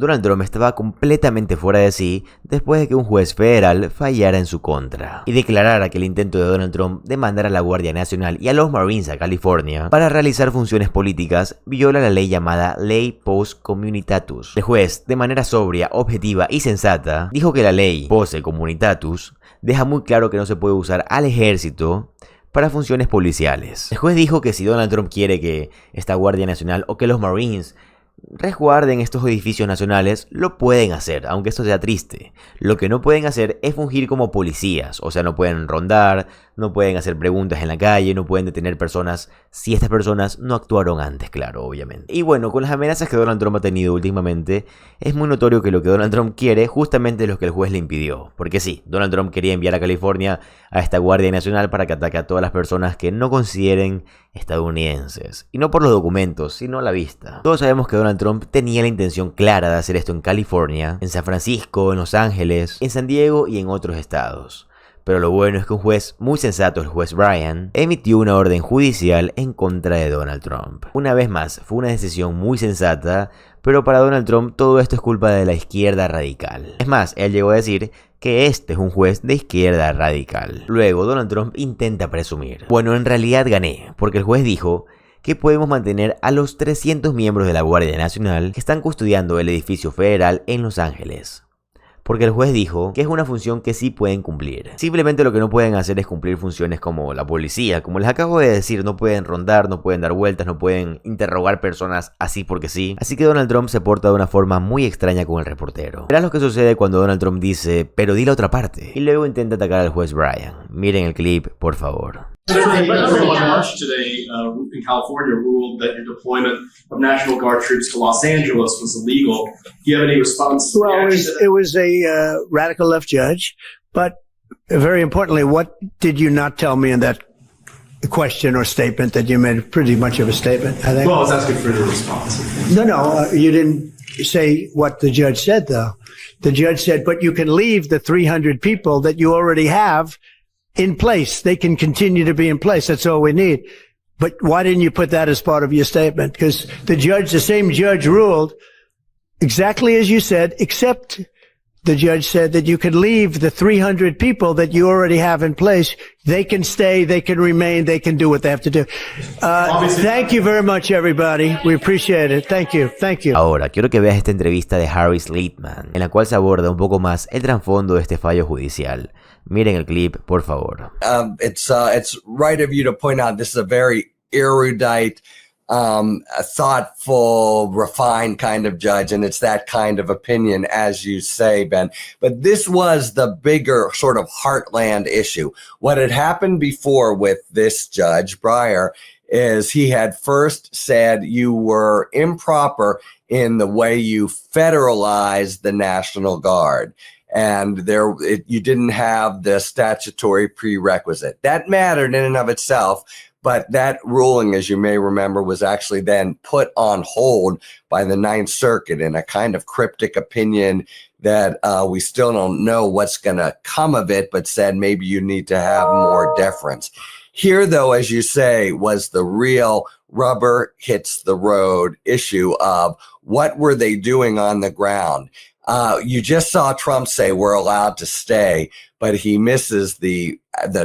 Donald Trump estaba completamente fuera de sí después de que un juez federal fallara en su contra y declarara que el intento de Donald Trump de mandar a la Guardia Nacional y a los Marines a California para realizar funciones políticas viola la ley llamada Ley Posse Comitatus. El juez, de manera sobria, objetiva y sensata, dijo que la ley Posse Comitatus deja muy claro que no se puede usar al ejército para funciones policiales. El juez dijo que si Donald Trump quiere que esta Guardia Nacional o que los Marines resguarden estos edificios nacionales, lo pueden hacer, aunque esto sea triste. Lo que no pueden hacer es fungir como policías, o sea, no pueden rondar, no pueden hacer preguntas en la calle, no pueden detener personas si estas personas no actuaron antes, claro, obviamente. Y bueno, con las amenazas que Donald Trump ha tenido últimamente, es muy notorio que lo que Donald Trump quiere justamente es lo que el juez le impidió. Porque sí, Donald Trump quería enviar a California a esta Guardia Nacional para que ataque a todas las personas que no consideren estadounidenses. Y no por los documentos, sino a la vista. Todos sabemos que Donald Trump tenía la intención clara de hacer esto en California, en San Francisco, en Los Ángeles, en San Diego y en otros estados. Pero lo bueno es que un juez muy sensato, el juez Bryan, emitió una orden judicial en contra de Donald Trump. Una vez más, fue una decisión muy sensata, pero para Donald Trump todo esto es culpa de la izquierda radical. Es más, él llegó a decir que este es un juez de izquierda radical. Luego, Donald Trump intenta presumir: bueno, en realidad gané, porque el juez dijo que podemos mantener a los 300 miembros de la Guardia Nacional que están custodiando el edificio federal en Los Ángeles. Porque el juez dijo que es una función que sí pueden cumplir. Simplemente lo que no pueden hacer es cumplir funciones como la policía. Como les acabo de decir, no pueden rondar, no pueden dar vueltas, no pueden interrogar personas así porque sí. Así que Donald Trump se porta de una forma muy extraña con el reportero. Verás lo que sucede cuando Donald Trump dice: pero di la otra parte. Y luego intenta atacar al juez Bryan. Miren el clip, por favor. Certainly, March today in California ruled that your deployment of National Guard troops to Los Angeles was illegal. Do you have any response? Well, it was a radical left judge, but very importantly, what did you not tell me in that question or statement that you made pretty much of a statement, I think? Well, I was asking for your response. No, you didn't say what the judge said, though. The judge said, but you can leave the 300 people that you already have in place. They can continue to be in place. That's all we need. But why didn't you put that as part of your statement? Because the same judge ruled exactly as you said, except the judge said that you could leave the 300 people that you already have in place. They can stay, they can remain, they can do what they have to do. Thank you very much, everybody. We appreciate it. Thank you. Thank you. Ahora, quiero que veas esta entrevista de Harris Littman, en la cual se aborda un poco más el trasfondo de este fallo judicial. Miren el clip, por favor. It's right of you to point out this is a very erudite, a thoughtful, refined kind of judge, and it's that kind of opinion, as you say, Ben. But this was the bigger sort of heartland issue. What had happened before with this judge, Breyer, is he had first said you were improper in the way you federalized the National Guard. And you didn't have the statutory prerequisite. That mattered in and of itself, but that ruling, as you may remember, was actually then put on hold by the Ninth Circuit in a kind of cryptic opinion that we still don't know what's going to come of it, but said maybe you need to have more deference. Here, though, as you say, was the real rubber hits the road issue of what were they doing on the ground? You just saw Trump say we're allowed to stay, but he misses the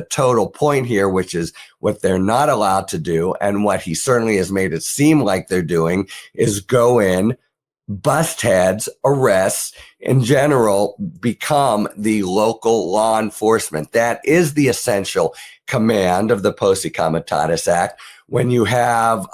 total point here, which is what they're not allowed to do. And what he certainly has made it seem like they're doing is go in, bust heads, arrests, in general, become the local law enforcement. That is the essential command of the Posse Comitatus Act. When you have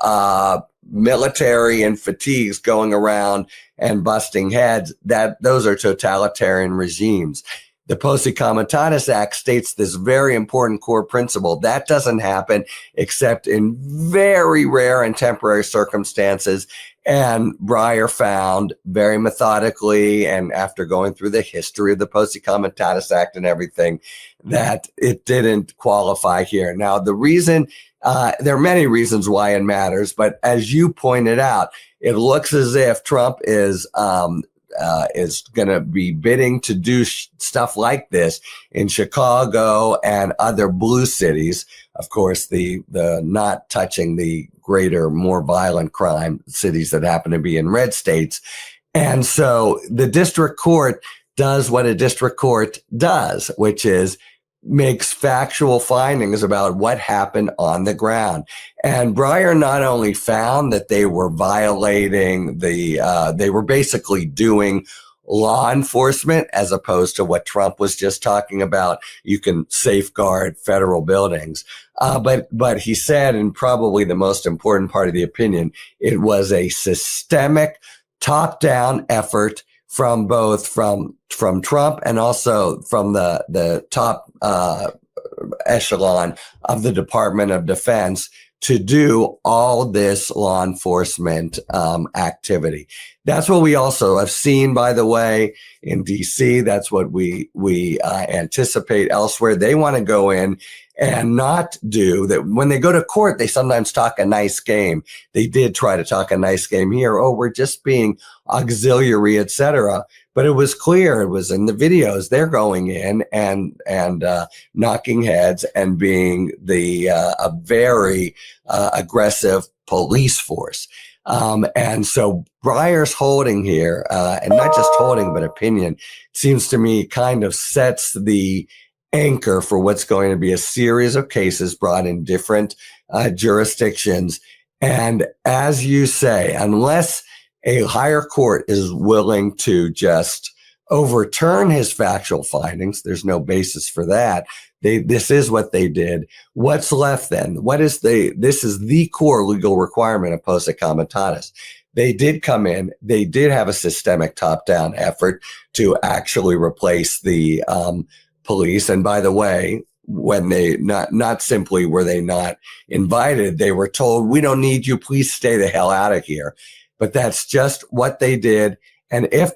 military and fatigues going around and busting heads, those are totalitarian regimes. The Posse Comitatus Act states this very important core principle. That doesn't happen except in very rare and temporary circumstances. And Breyer found very methodically, and after going through the history of the Posse Comitatus Act and everything, that it didn't qualify here. Now, the reason, there are many reasons why it matters, but as you pointed out, it looks as if Trump is going to be bidding to do stuff like this in Chicago and other blue cities. Of course, the not touching the greater, more violent crime cities that happen to be in red states. And so the district court does what a district court does, which is makes factual findings about what happened on the ground. And Breyer not only found that they were violating they were basically doing law enforcement as opposed to what Trump was just talking about. You can safeguard federal buildings. But he said, and probably the most important part of the opinion, it was a systemic top-down effort from Trump and also from the top echelon of the Department of Defense to do all this law enforcement activity. That's what we also have seen, by the way, in DC. That's what we anticipate elsewhere. They want to go in and not do that. When they go to court, they sometimes talk a nice game. They did try to talk a nice game here. Oh, we're just being auxiliary, etc. But it was clear, it was in the videos, they're going in and knocking heads and being a very aggressive police force. And so Breyer's holding here, and not just holding, but opinion, seems to me kind of sets the anchor for what's going to be a series of cases brought in different jurisdictions. And as you say, unless a higher court is willing to just overturn his factual findings, there's no basis for that. This is what they did. What's left then? This is the core legal requirement of Posse Comitatus. They did come in. They did have a systemic top-down effort to actually replace the police. And by the way, when they not simply were they not invited, they were told, we don't need you. Please stay the hell out of here. But that's just what they did. And if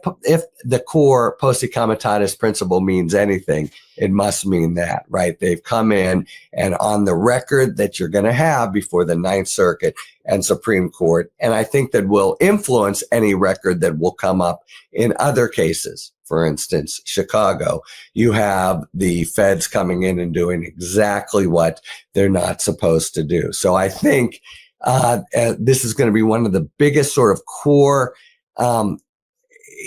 the core Posse Comitatus principle means anything, it must mean that, right? They've come in and on the record that you're going to have before the Ninth Circuit and Supreme Court. And I think that will influence any record that will come up in other cases. For instance, Chicago, you have the feds coming in and doing exactly what they're not supposed to do. So I think this is going to be one of the biggest sort of core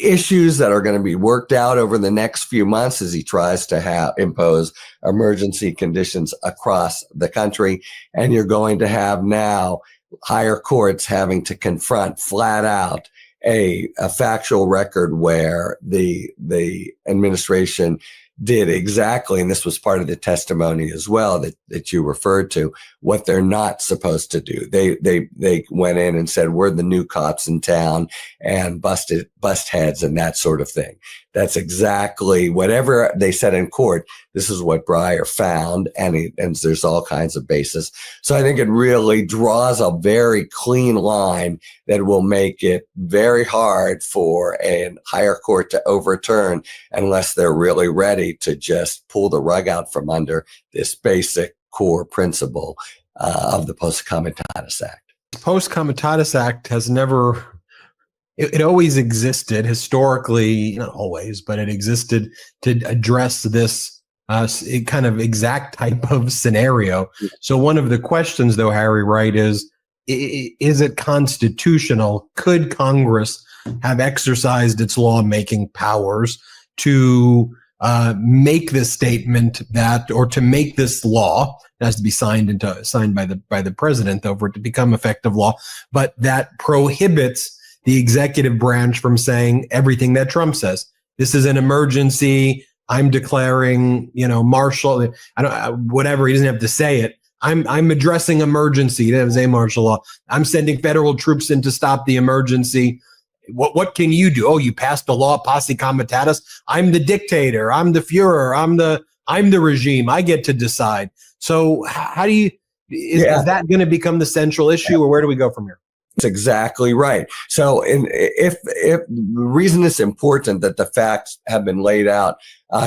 issues that are going to be worked out over the next few months as he tries to impose emergency conditions across the country. And you're going to have now higher courts having to confront flat out a factual record where the administration did exactly, and this was part of the testimony as well that you referred to, what they're not supposed to do. They went in and said, we're the new cops in town and bust heads and that sort of thing. That's exactly whatever they said in court. This is what Breyer found, and there's all kinds of basis. So I think it really draws a very clean line that will make it very hard for a higher court to overturn unless they're really ready to just pull the rug out from under this basic core principle of the Posse Comitatus Act. Posse Comitatus Act has never... It always existed historically, not always, but it existed to address this kind of exact type of scenario. So one of the questions, though, Harry, right, is it constitutional? Could Congress have exercised its lawmaking powers to make this statement that, or to make this law, it has to be signed by the president, though, for it to become effective law, but that prohibits the executive branch from saying everything that Trump says. This is an emergency. I'm declaring, martial. Whatever. He doesn't have to say it. I'm addressing emergency. That was a martial law. I'm sending federal troops in to stop the emergency. What can you do? Oh, you passed a law, Posse Comitatus. I'm the dictator. I'm the Führer. I'm the regime. I get to decide. So how do you? Is that going to become the central issue, or where do we go from here? That's exactly right. So if the reason it's important that the facts have been laid out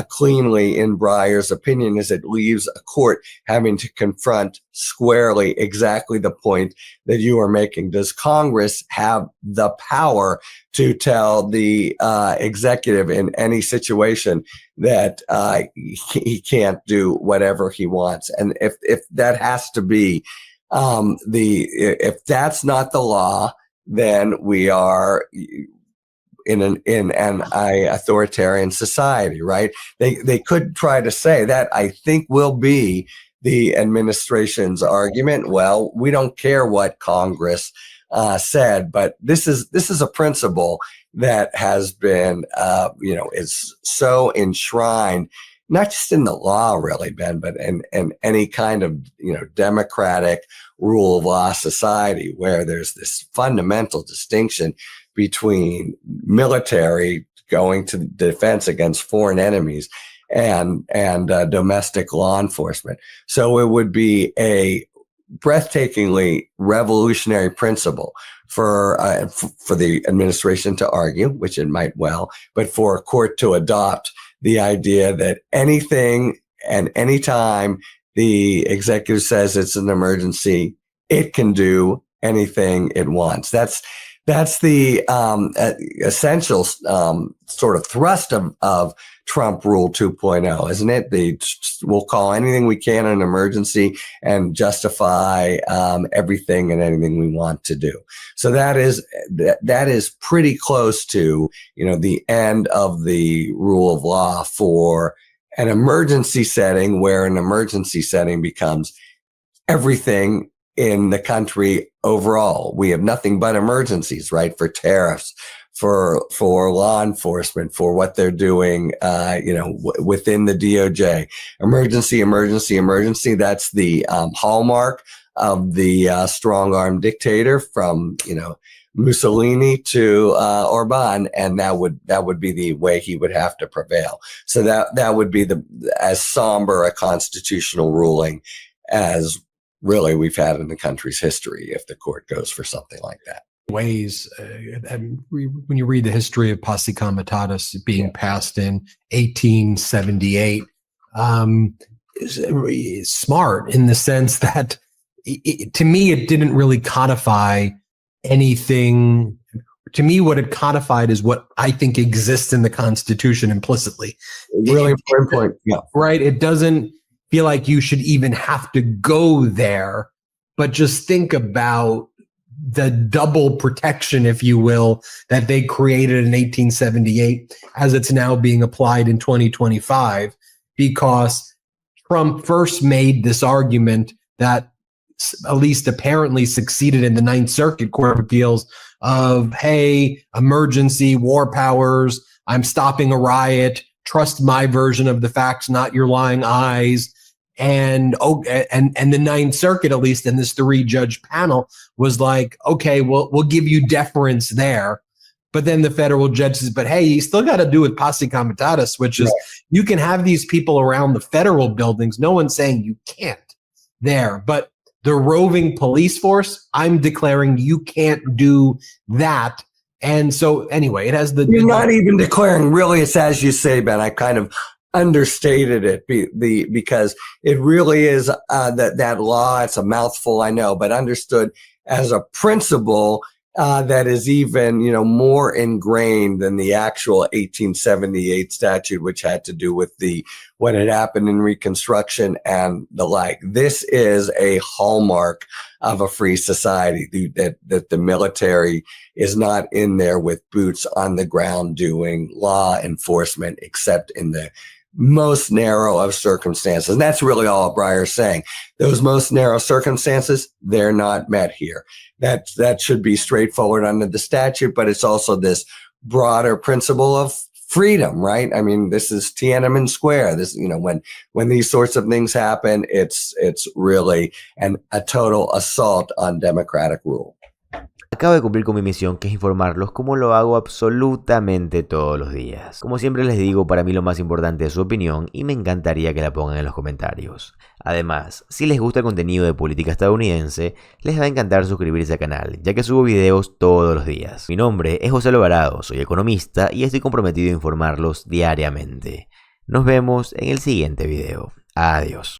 cleanly in Breyer's opinion is it leaves a court having to confront squarely exactly the point that you are making. Does Congress have the power to tell the executive in any situation that he can't do whatever he wants? And if that has to be if that's not the law, then we are in an authoritarian society, right? They could try to say that, I think, will be the administration's argument. Well, we don't care what Congress said, but this is a principle that has been, is so enshrined, not just in the law, really, Ben, but in any kind of, democratic rule of law society, where there's this fundamental distinction between military going to defense against foreign enemies and domestic law enforcement. So it would be a breathtakingly revolutionary principle for the administration to argue, which it might well, but for a court to adopt the idea that anything and anytime the executive says it's an emergency, it can do anything it wants. That's the essential sort of thrust of Trump Rule 2.0, isn't it? We'll call anything we can an emergency and justify everything and anything we want to do. So that is pretty close to, the end of the rule of law for an emergency setting, where an emergency setting becomes everything in the country overall. We have nothing but emergencies, right? For tariffs, for law enforcement, for what they're doing, within the DOJ. Emergency. That's the hallmark of the strong-arm dictator from, Mussolini to Orban, and that would be the way he would have to prevail. So that would be as somber a constitutional ruling as really we've had in the country's history, if the court goes for something like that. Ways, when you read the history of Posse Comitatus being passed in 1878, is smart in the sense that to me, it didn't really codify anything. To me, what it codified is what I think exists in the Constitution implicitly. Really important point. Yeah. Right. It doesn't feel like you should even have to go there, but just think about the double protection, if you will, that they created in 1878 as it's now being applied in 2025, because Trump first made this argument that at least apparently succeeded in the Ninth Circuit Court of Appeals of, hey, emergency, war powers, I'm stopping a riot, trust my version of the facts, not your lying eyes. And the Ninth Circuit, at least in this 3-judge panel, was like, okay, we'll give you deference there. But then the federal judge says, but hey, you still got to do with Posse Comitatus, which is you can have these people around the federal buildings. No one's saying you can't there. But the roving police force, I'm declaring you can't do that. And so anyway, it has You're not even declaring, really, it's as you say, Ben. I kind of understated it because it really is that law. It's a mouthful, I know, but understood as a principle that is even more ingrained than the actual 1878 statute, which had to do with what had happened in Reconstruction and the like. This is a hallmark of a free society, that the military is not in there with boots on the ground doing law enforcement, except in the most narrow of circumstances. And that's really all Breyer's saying. Those most narrow circumstances, they're not met here. That should be straightforward under the statute, but it's also this broader principle of freedom, right? I mean, this is Tiananmen Square. This, when these sorts of things happen, it's really a total assault on democratic rule. Acabo de cumplir con mi misión, que es informarlos como lo hago absolutamente todos los días. Como siempre les digo, para mí lo más importante es su opinión y me encantaría que la pongan en los comentarios. Además, si les gusta el contenido de política estadounidense, les va a encantar suscribirse al canal, ya que subo videos todos los días. Mi nombre es José Alvarado, soy economista y estoy comprometido a informarlos diariamente. Nos vemos en el siguiente video. Adiós.